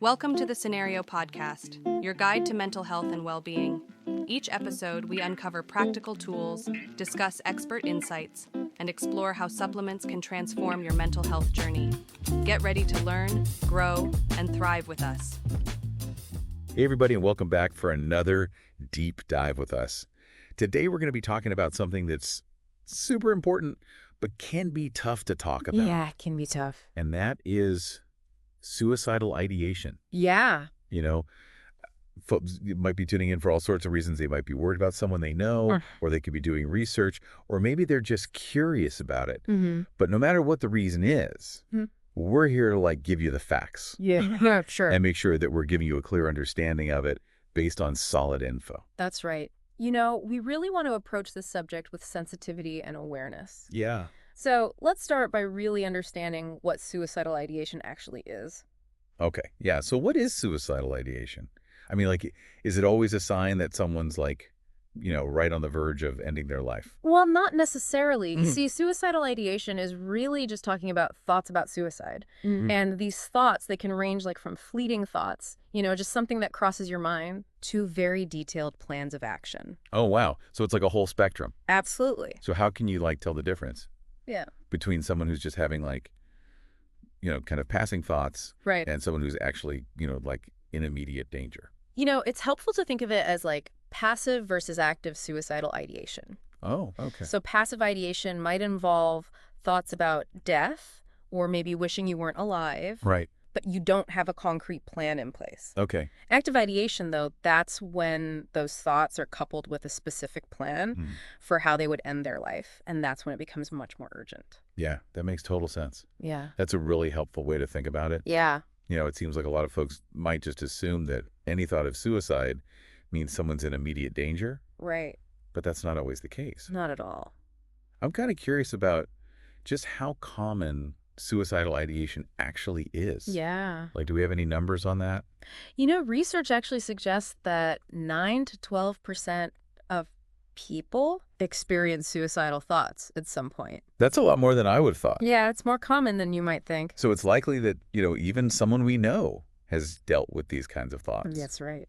Welcome to the Cenario Podcast, your guide to mental health and well-being. Each episode, we uncover practical tools, discuss expert insights, and explore how supplements can transform your mental health journey. Get ready to learn, grow, and thrive with us. Hey everybody, and welcome back for another deep dive with us. Today we're going to be talking about something that's super important, but can be tough to talk about. Yeah, it can be tough. And that is suicidal ideation. Yeah. You know, folks might be tuning in for all sorts of reasons. They might be worried about someone they know, or they could be doing research, or maybe they're just curious about it. But no matter what the reason is, we're here to give you the facts. Yeah, sure. And make sure that we're giving you a clear understanding of it based on solid info. That's right. You know, we really want to approach this subject with sensitivity and awareness. Yeah. So let's start by really understanding what suicidal ideation actually is. Okay. Yeah. So what is suicidal ideation? I mean, is it always a sign that someone's right on the verge of ending their life? Well, not necessarily. See, suicidal ideation is really just talking about thoughts about suicide. And these thoughts, they can range from fleeting thoughts, just something that crosses your mind, to very detailed plans of action. Oh, wow. So it's like a whole spectrum. Absolutely. So how can you tell the difference? Yeah. Between someone who's just having kind of passing thoughts, right, and someone who's actually, in immediate danger. It's helpful to think of it as passive versus active suicidal ideation. Oh, okay. So passive ideation might involve thoughts about death or maybe wishing you weren't alive. Right. But you don't have a concrete plan in place. Okay. Active ideation, though, that's when those thoughts are coupled with a specific plan for how they would end their life. And that's when it becomes much more urgent. Yeah, that makes total sense. Yeah. That's a really helpful way to think about it. Yeah. It seems like a lot of folks might just assume that any thought of suicide means someone's in immediate danger. Right. But that's not always the case. Not at all. I'm kind of curious about just how common suicidal ideation actually is. Yeah. Do we have any numbers on that? Research actually suggests that 9 to 12% of people experience suicidal thoughts at some point. That's a lot more than I would have thought. Yeah, it's more common than you might think. So it's likely that, even someone we know has dealt with these kinds of thoughts. That's right.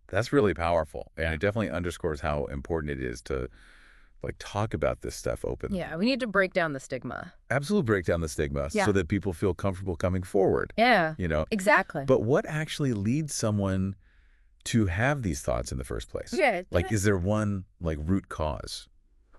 That's really powerful. And it definitely underscores how important it is to talk about this stuff openly. Yeah, we need to break down the stigma. Absolutely break down the stigma so that people feel comfortable coming forward. Yeah, exactly. But what actually leads someone to have these thoughts in the first place? Yeah. Is there one root cause?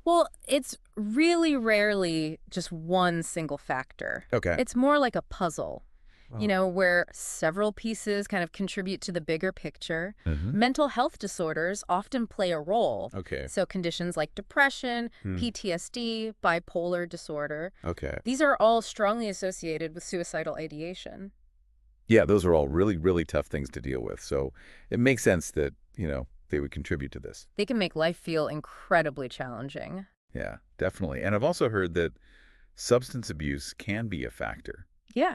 Well, it's really rarely just one single factor. Okay. It's more like a puzzle. Oh. Where several pieces kind of contribute to the bigger picture. Mental health disorders often play a role. Okay. So conditions like depression, PTSD, bipolar disorder. Okay. These are all strongly associated with suicidal ideation. Yeah, those are all really, really tough things to deal with. So it makes sense that, they would contribute to this. They can make life feel incredibly challenging. Yeah, definitely. And I've also heard that substance abuse can be a factor. Yeah.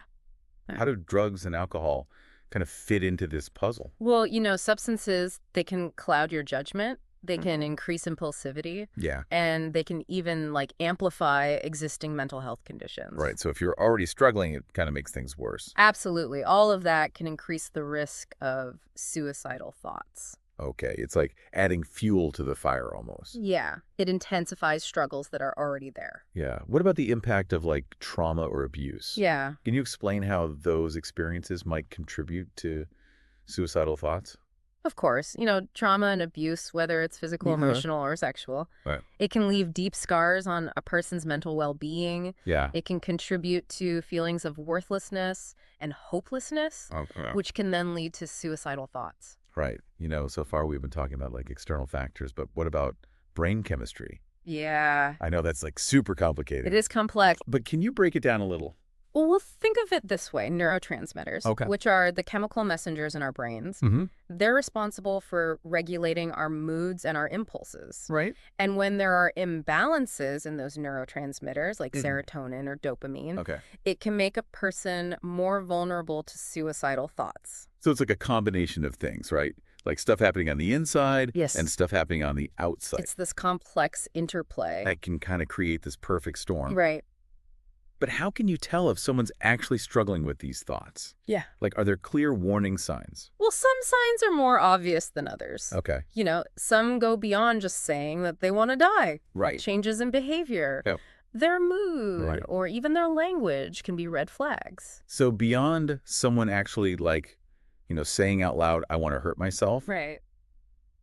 How do drugs and alcohol kind of fit into this puzzle? Well, substances, they can cloud your judgment. They can increase impulsivity. Yeah. And they can even amplify existing mental health conditions. Right. So if you're already struggling, it kind of makes things worse. Absolutely. All of that can increase the risk of suicidal thoughts. Okay. It's like adding fuel to the fire almost. Yeah. It intensifies struggles that are already there. Yeah. What about the impact of trauma or abuse? Yeah. Can you explain how those experiences might contribute to suicidal thoughts? Of course. Trauma and abuse, whether it's physical, emotional, or sexual, right, it can leave deep scars on a person's mental well-being. Yeah. It can contribute to feelings of worthlessness and hopelessness, which can then lead to suicidal thoughts. Right. So far we've been talking about external factors, but what about brain chemistry? Yeah. I know that's super complicated. It is complex. But can you break it down a little? Well, we'll think of it this way. Neurotransmitters, which are the chemical messengers in our brains, they're responsible for regulating our moods and our impulses. Right. And when there are imbalances in those neurotransmitters, like serotonin or dopamine, it can make a person more vulnerable to suicidal thoughts. So it's a combination of things, right? Stuff happening on the inside and stuff happening on the outside. It's this complex interplay. That can kind of create this perfect storm. Right. But how can you tell if someone's actually struggling with these thoughts? Yeah. Like, are there clear warning signs? Well, some signs are more obvious than others. Okay. Some go beyond just saying that they want to die. Right. Changes in behavior, Yep. their mood, Right. or even their language can be red flags. So beyond someone actually, like, saying out loud, I want to hurt myself, Right.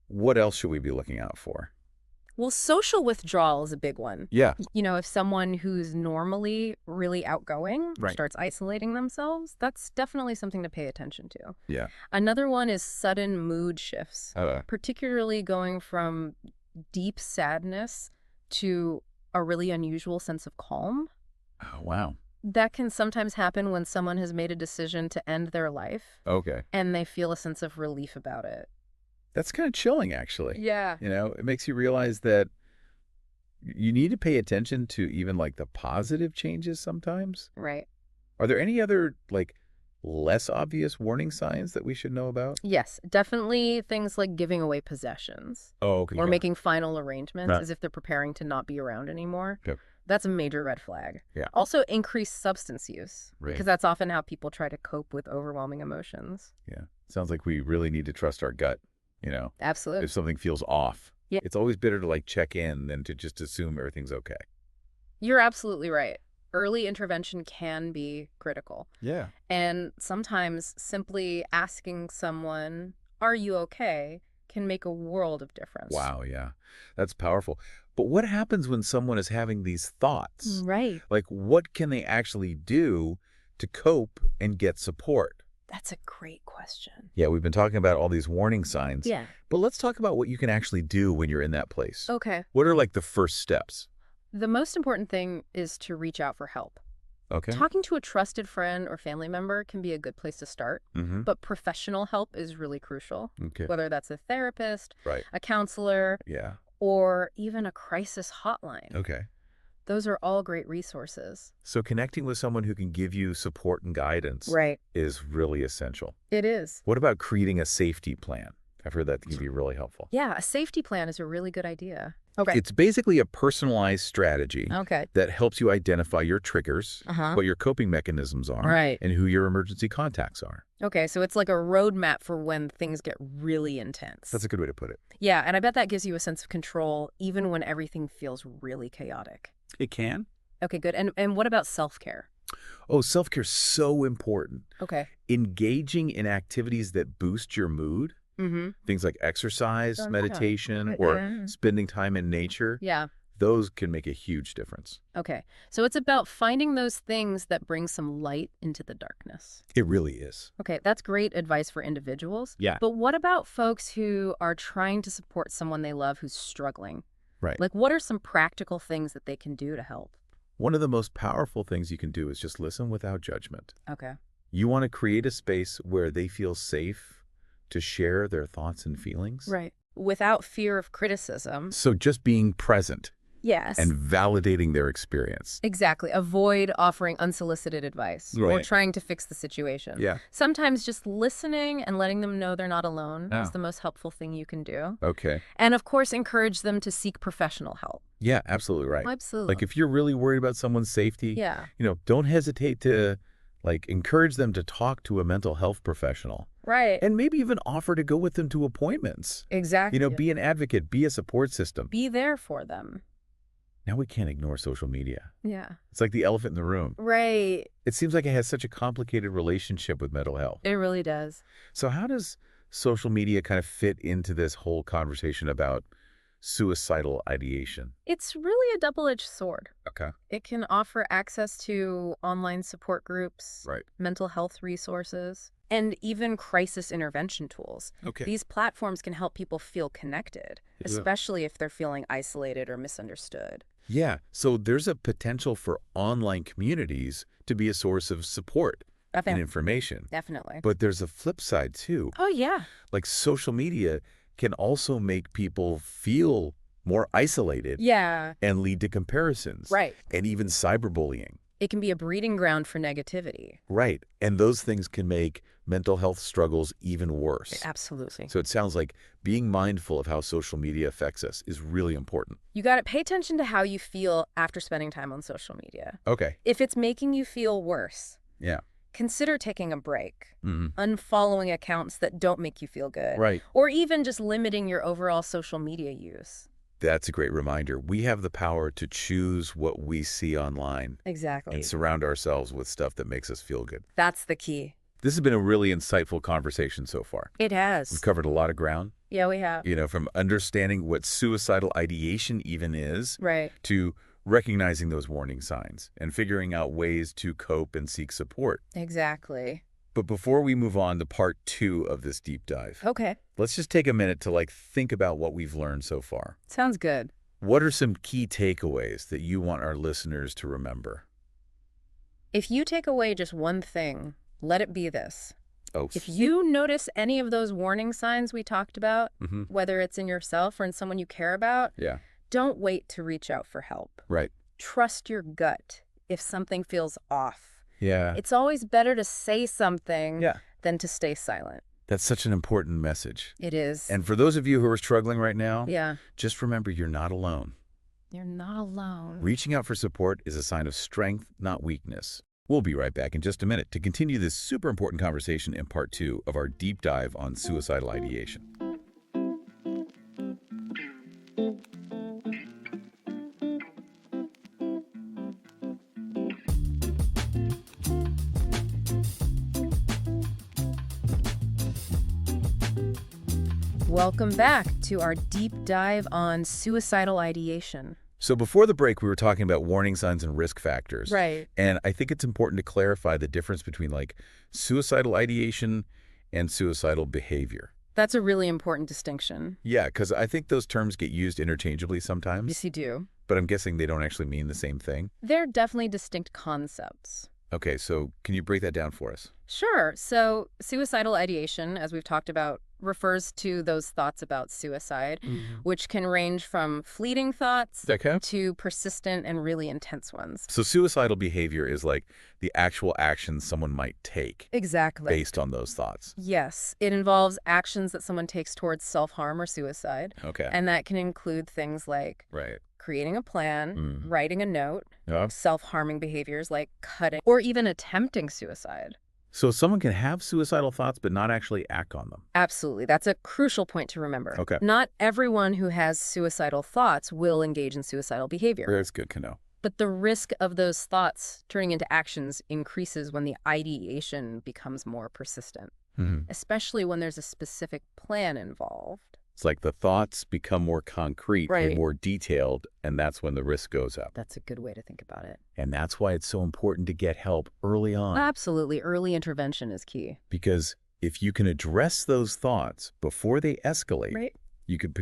what else should we be looking out for? Well, social withdrawal is a big one. Yeah. If someone who's normally really outgoing Right. starts isolating themselves, that's definitely something to pay attention to. Yeah. Another one is sudden mood shifts, Uh, particularly going from deep sadness to a really unusual sense of calm. oh, wow. That can sometimes happen when someone has made a decision to end their life Okay. and they feel a sense of relief about it. That's kind of chilling, actually. Yeah. It makes you realize that you need to pay attention to even like the positive changes sometimes. Right. Are there any other like less obvious warning signs that we should know about? Yes, definitely things like giving away possessions Oh, okay. or making final arrangements Right. as if they're preparing to not be around anymore. Yep. That's a major red flag. Yeah. Also, increased substance use, Right. because that's often how people try to cope with overwhelming emotions. Yeah. Sounds like we really need to trust our gut, Absolutely. if something feels off. Yeah. It's always better to like check in than to just assume everything's okay. You're absolutely right. Early intervention can be critical. Yeah. And sometimes simply asking someone, "Are you okay?" can make a world of difference. Wow. Yeah. That's powerful. But what happens when someone is having these thoughts? Right. Like, what can they actually do to cope and get support? That's a great question. Yeah, we've been talking about all these warning signs. Yeah. But let's talk about what you can actually do when you're in that place. Okay. What are like the first steps? The most important thing is to reach out for help. Okay. Talking to a trusted friend or family member can be a good place to start, Mm-hmm. but professional help is really crucial, Okay. whether that's a therapist, Right. a counselor, Yeah. or even a crisis hotline. Okay. Those are all great resources. So connecting with someone who can give you support and guidance Right. is really essential. It is. What about creating a safety plan? I've heard that can be really helpful. Yeah, a safety plan is a really good idea. Okay. It's basically a personalized strategy Okay. that helps you identify your triggers, Uh-huh. what your coping mechanisms are, Right. and who your emergency contacts are. Okay, so it's like a roadmap for when things get really intense. That's a good way to put it. Yeah, and I bet that gives you a sense of control even when everything feels really chaotic. It can. Okay, good. And what about self-care? Oh, self-care is so important. Okay. Engaging in activities that boost your mood, Mm-hmm. things like exercise, Oh, yeah. meditation, or spending time in nature, Yeah. those can make a huge difference. Okay. So it's about finding those things that bring some light into the darkness. It really is. Okay, that's great advice for individuals. Yeah. But what about folks who are trying to support someone they love who's struggling? Right. Like, what are some practical things that they can do to help? One of the most powerful things you can do is just listen without judgment. Okay. You want to create a space where they feel safe to share their thoughts and feelings. Right. Without fear of criticism. So just being present Yes. and validating their experience. Exactly. Avoid offering unsolicited advice or Right. trying to fix the situation. Yeah. Sometimes just listening and letting them know they're not alone Yeah. is the most helpful thing you can do. Okay. And of course, encourage them to seek professional help. Yeah, absolutely right. Absolutely. Like if you're really worried about someone's safety, Yeah. don't hesitate to encourage them to talk to a mental health professional Right. and maybe even offer to go with them to appointments. Exactly. Be an advocate, be a support system. Be there for them. Now we can't ignore social media. Yeah. It's like the elephant in the room. Right. It seems like it has such a complicated relationship with mental health. It really does. So how does social media kind of fit into this whole conversation about suicidal ideation? It's really a double-edged sword. Okay. It can offer access to online support groups, Right. mental health resources, and even crisis intervention tools. Okay. These platforms can help people feel connected, Yeah. especially if they're feeling isolated or misunderstood. Yeah. So there's a potential for online communities to be a source of support and information. Definitely. But there's a flip side too. Oh, yeah. Like social media can also make people feel more isolated Yeah. and lead to comparisons. Right. And even cyberbullying. It can be a breeding ground for negativity. Right. And those things can make mental health struggles even worse. Absolutely. So it sounds like being mindful of how social media affects us is really important. You got to pay attention to how you feel after spending time on social media. Okay. If it's making you feel worse, Yeah. consider taking a break, Mm-hmm. unfollowing accounts that don't make you feel good, Right. or even just limiting your overall social media use. That's a great reminder. We have the power to choose what we see online Exactly. and surround ourselves with stuff that makes us feel good. That's the key. This has been a really insightful conversation so far. It We've has. covered a lot of ground, Yeah, we have. from understanding what suicidal ideation even is Right. to recognizing those warning signs and figuring out ways to cope and seek support. Exactly. But before we move on to part 2 of this deep dive, Okay. let's just take a minute to think about what we've learned so far. Sounds good. What are some key takeaways that you want our listeners to remember? If you take away just one thing, let it be this. Oh, If you notice any of those warning signs we talked about, mm-hmm. whether it's in yourself or in someone you care about, Yeah, don't wait to reach out for help. right. Trust your gut if something feels off. Yeah, It's always better to say something yeah. than to stay silent. That's such an important message. It is. And for those of you who are struggling right now, yeah, just remember you're not alone. you're not alone. Reaching out for support is a sign of strength, not weakness. We'll be right back in just a minute to continue this super important conversation in part 2 of our deep dive on suicidal ideation. Welcome back to our deep dive on suicidal ideation. So before the break, we were talking about warning signs and risk factors. Right. And I think it's important to clarify the difference between suicidal ideation and suicidal behavior. That's a really important distinction. Yeah, because I think those terms get used interchangeably sometimes, Yes, you do. but I'm guessing they don't actually mean the same thing. They're definitely distinct concepts. Okay, so can you break that down for us? Sure. So suicidal ideation, as we've talked about, refers to those thoughts about suicide, which can range from fleeting thoughts Okay. to persistent and really intense ones. So suicidal behavior is the actual actions someone might take Exactly. based on those thoughts. Yes. It involves actions that someone takes towards self-harm or suicide. Okay. And that can include things like Right. creating a plan, Mm. writing a note, Yeah. self-harming behaviors like cutting, or even attempting suicide. So someone can have suicidal thoughts but not actually act on them. Absolutely. That's a crucial point to remember. Okay. Not everyone who has suicidal thoughts will engage in suicidal behavior. That's good to know. But the risk of those thoughts turning into actions increases when the ideation becomes more persistent, Mhm. especially when there's a specific plan involved. It's like the thoughts become more concrete Right. and more detailed, and that's when the risk goes up. That's a good way to think about it. And that's why it's so important to get help early on. Absolutely. Early intervention is key. Because if you can address those thoughts before they escalate, Right? you could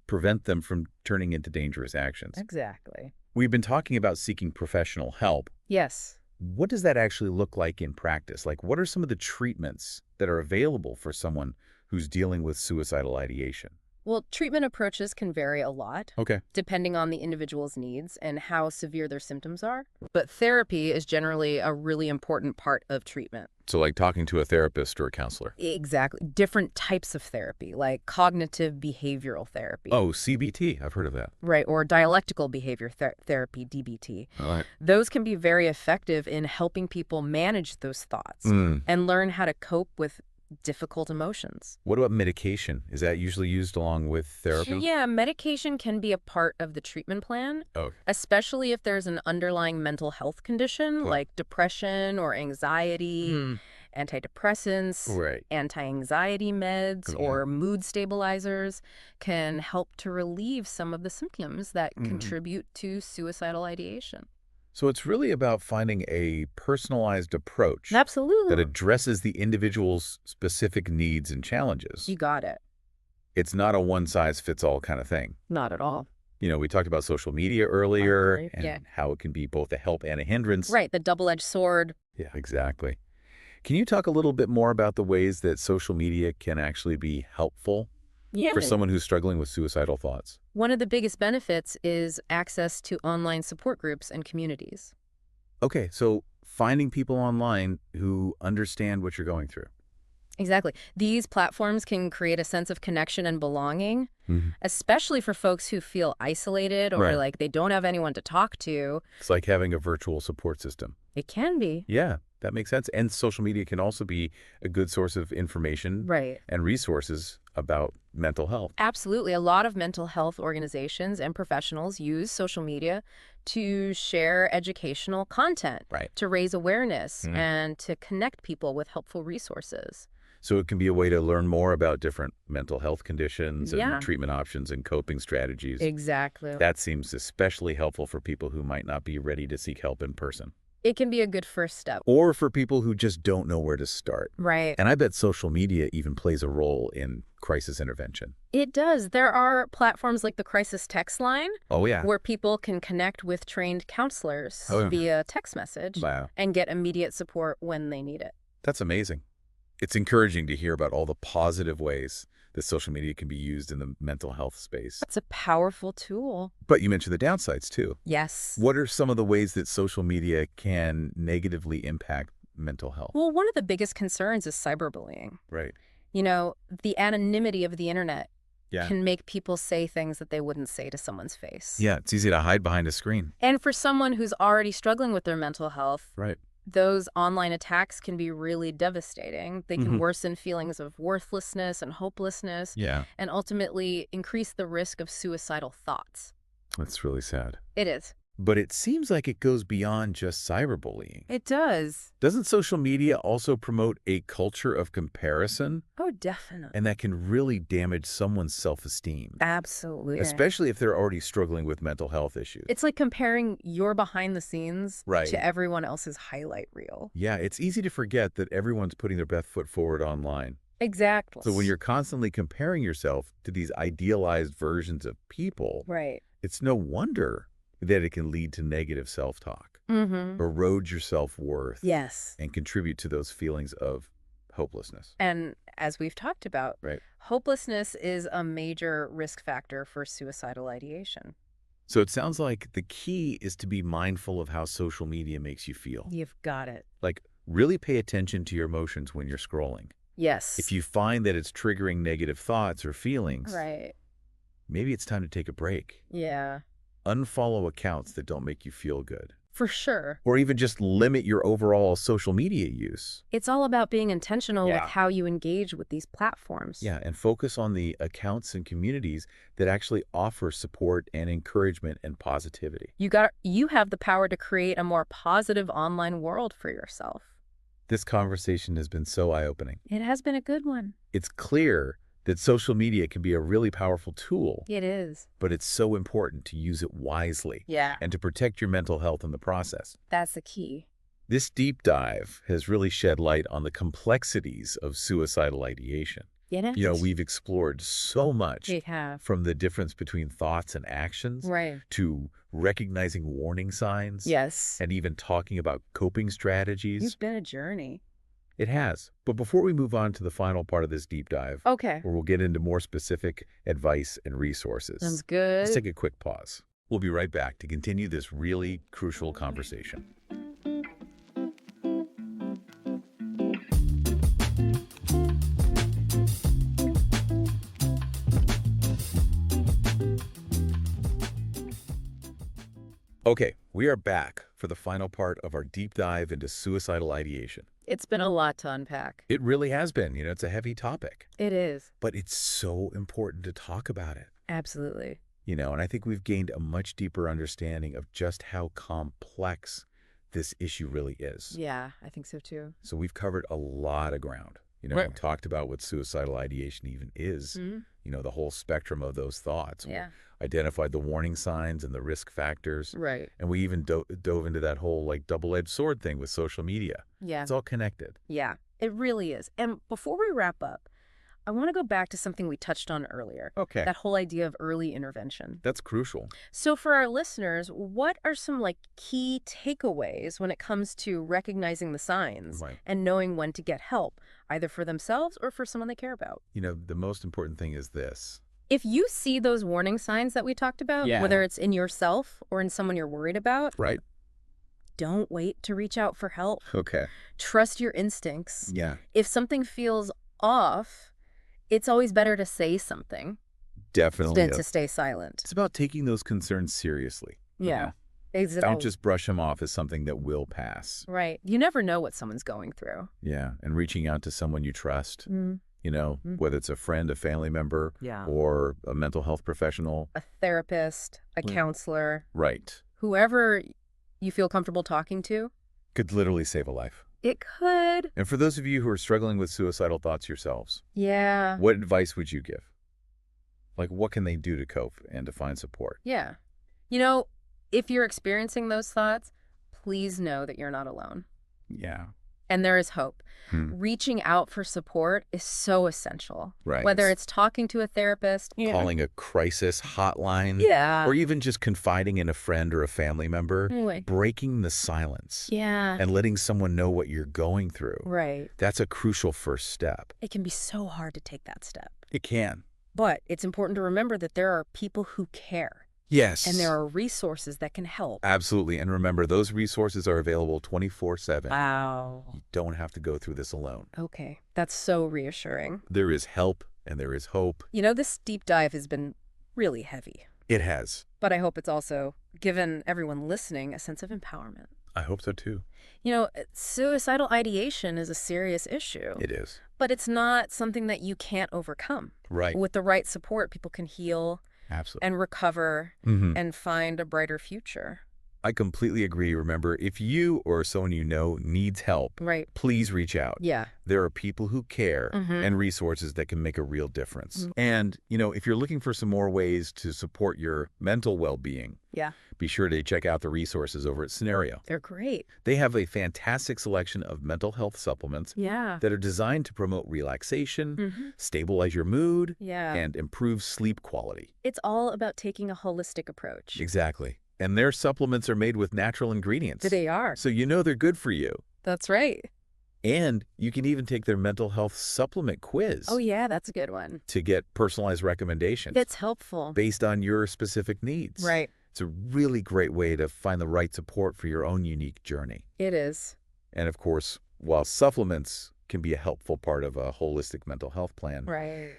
prevent them from turning into dangerous actions. Exactly. We've been talking about seeking professional help. Yes. What does that actually look like in practice? What are some of the treatments that are available for someone who's dealing with suicidal ideation? Well, treatment approaches can vary a lot, Okay. depending on the individual's needs and how severe their symptoms are. But therapy is generally a really important part of treatment. So talking to a therapist or a counselor. Exactly. Different types of therapy, like cognitive behavioral therapy. Oh, CBT. I've heard of that. Right, or dialectical behavior therapy, DBT. All right. Those can be very effective in helping people manage those thoughts and learn how to cope with difficult emotions. What about medication? Is that usually used along with therapy? Yeah, medication can be a part of the treatment plan, Oh, especially if there's an underlying mental health condition Cool. like depression or anxiety, antidepressants, right. anti-anxiety meds, Yeah. or mood stabilizers can help to relieve some of the symptoms that Mhm. contribute to suicidal ideation. So it's really about finding a personalized approach Absolutely. that addresses the individual's specific needs and challenges. You got it. It's not a one-size-fits-all kind of thing. Not at all. We talked about social media earlier Right, and yeah. how it can be both a help and a hindrance. Right, the double-edged sword. Yeah, exactly. Can you talk a little bit more about the ways that social media can actually be helpful Yeah. for someone who's struggling with suicidal thoughts? One of the biggest benefits is access to online support groups and communities. Okay, so finding people online who understand what you're going through. Exactly. These platforms can create a sense of connection and belonging, especially for folks who feel isolated or Right. like they don't have anyone to talk to. It's like having a virtual support system. It can be. Yeah, that makes sense. And social media can also be a good source of information Right. and resources about mental health. Absolutely. A lot of mental health organizations and professionals use social media to share educational content, Right. to raise awareness, and to connect people with helpful resources. So it can be a way to learn more about different mental health conditions Yeah. and treatment options and coping strategies. Exactly. That seems especially helpful for people who might not be ready to seek help in person. It can be a good first step. Or for people who just don't know where to start. Right. And I bet social media even plays a role in crisis intervention. It does. There are platforms like the Crisis Text Line Oh, yeah. where people can connect with trained counselors Oh, yeah. via text message Wow. and get immediate support when they need it. That's amazing. It's encouraging to hear about all the positive ways that social media can be used in the mental health space. It's a powerful tool. But you mentioned the downsides, too. Yes. What are some of the ways that social media can negatively impact mental health? Well, one of the biggest concerns is cyberbullying. Right. You know, the anonymity of the internet Yeah. can make people say things that they wouldn't say to someone's face. Yeah, it's easy to hide behind a screen. And for someone who's already struggling with their mental health, Right. those online attacks can be really devastating. They can worsen feelings of worthlessness and hopelessness, Yeah. and ultimately increase the risk of suicidal thoughts. That's really sad. It is. But it seems like it goes beyond just cyberbullying. It does. Doesn't social media also promote a culture of comparison? Oh, definitely. And that can really damage someone's self-esteem, Absolutely. especially if they're already struggling with mental health issues. It's like comparing your behind the scenes Right. to everyone else's highlight reel. Yeah, it's easy to forget that everyone's putting their best foot forward online. Exactly. So when you're constantly comparing yourself to these idealized versions of people, right. it's no wonder that it can lead to negative self-talk, erode your self-worth, Yes. and contribute to those feelings of hopelessness. And as we've talked about, Right. hopelessness is a major risk factor for suicidal ideation. So it sounds like the key is to be mindful of how social media makes you feel. You've got it. Like, really pay attention to your emotions when you're scrolling. Yes. If you find that it's triggering negative thoughts or feelings, Right. maybe it's time to take a break. Yeah. Unfollow accounts that don't make you feel good. For sure. Or even just limit your overall social media use. It's all about being intentional Yeah. with how you engage with these platforms. Yeah, and focus on the accounts and communities that actually offer support and encouragement and positivity. You have the power to create a more positive online world for yourself. This conversation has been so eye-opening. It has been a good one. It's clear that social media can be a really powerful tool, It is. but it's so important to use it wisely Yeah. and to protect your mental health in the process. That's the key. This deep dive has really shed light on the complexities of suicidal ideation. It is. You know, we've explored so much We have. from the difference between thoughts and actions Right. to recognizing warning signs Yes. and even talking about coping strategies. It's been a journey. It has. But before we move on to the final part of this deep dive, Okay. where we'll get into more specific advice and resources, Sounds good. let's take a quick pause. We'll be right back to continue this really crucial conversation. Okay, we are back for the final part of our deep dive into suicidal ideation. It's been a lot to unpack. It really has been. You know, it's a heavy topic, It is. but it's so important to talk about it. Absolutely. You know, and I think we've gained a much deeper understanding of just how complex this issue really is. Yeah, I think so too. So we've covered a lot of ground. You know, Right. we talked about what suicidal ideation even is, you know, the whole spectrum of those thoughts. Yeah. We identified the warning signs and the risk factors. Right. And we even dove into that whole like double-edged sword thing with social media. Yeah. It's all connected. Yeah, it really is. And before we wrap up, I want to go back to something we touched on earlier. Okay. That whole idea of early intervention. That's crucial. So for our listeners, what are some key takeaways when it comes to recognizing the signs Right. and knowing when to get help, either for themselves or for someone they care about? You know, the most important thing is this. If you see those warning signs that we talked about, Yeah. whether it's in yourself or in someone you're worried about, Right. don't wait to reach out for help. Okay. Trust your instincts. Yeah. If something feels off, it's always better to say something Definitely. than to stay silent. It's about taking those concerns seriously. Yeah. Exactly. Don't just brush them off as something that will pass. Right. You never know what someone's going through. Yeah. And reaching out to someone you trust, whether it's a friend, a family member, or a mental health professional. A therapist, a counselor. Right. Whoever you feel comfortable talking to. Could literally save a life. It could. And for those of you who are struggling with suicidal thoughts yourselves, what advice would you give? Like, what can they do to cope and to find support? Yeah. If you're experiencing those thoughts, please know that you're not alone. Yeah. And there is hope. Reaching out for support is so essential. Right. Whether it's talking to a therapist, calling a crisis hotline, or even just confiding in a friend or a family member, breaking the silence, and letting someone know what you're going through. Right. That's a crucial first step. It can be so hard to take that step. It can. But it's important to remember that there are people who care. Yes. And there are resources that can help. Absolutely. And remember, those resources are available 24/7. Wow. You don't have to go through this alone. Okay. That's so reassuring. There is help and there is hope. This deep dive has been really heavy. It has. But I hope it's also given everyone listening a sense of empowerment. I hope so, too. Suicidal ideation is a serious issue. It is. But it's not something that you can't overcome. Right. With the right support, people can heal. Absolutely. And recover and find a brighter future. I completely agree. Remember, if you or someone you know needs help, please reach out. Yeah. There are people who care and resources that can make a real difference. And, if you're looking for some more ways to support your mental well-being, be sure to check out the resources over at Cenario. They're great. They have a fantastic selection of mental health supplements that are designed to promote relaxation, stabilize your mood, and improve sleep quality. It's all about taking a holistic approach. Exactly. And their supplements are made with natural ingredients. They are. So they're good for you. That's right. And you can even take their mental health supplement quiz. Oh, yeah, that's a good one. To get personalized recommendations. It's helpful. Based on your specific needs. Right. It's a really great way to find the right support for your own unique journey. It is. And of course, while supplements can be a helpful part of a holistic mental health plan,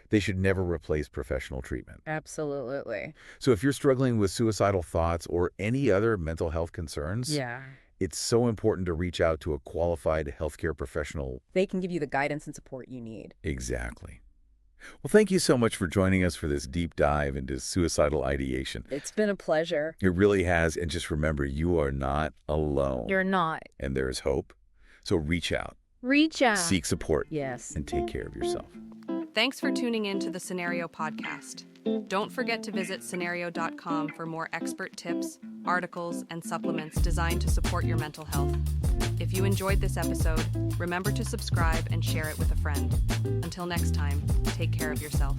they should never replace professional treatment. Absolutely. So if you're struggling with suicidal thoughts or any other mental health concerns, it's so important to reach out to a qualified healthcare professional. They can give you the guidance and support you need. Exactly. Well, thank you so much for joining us for this deep dive into suicidal ideation. It's been a pleasure. It really has. And just remember, you are not alone. You're not. And there is hope. So reach out. Reach out. Seek support. Yes. And take care of yourself. Thanks for tuning in to the Cenario podcast. Don't forget to visit Cenario.com for more expert tips, articles, and supplements designed to support your mental health. If you enjoyed this episode, remember to subscribe and share it with a friend. Until next time, take care of yourself.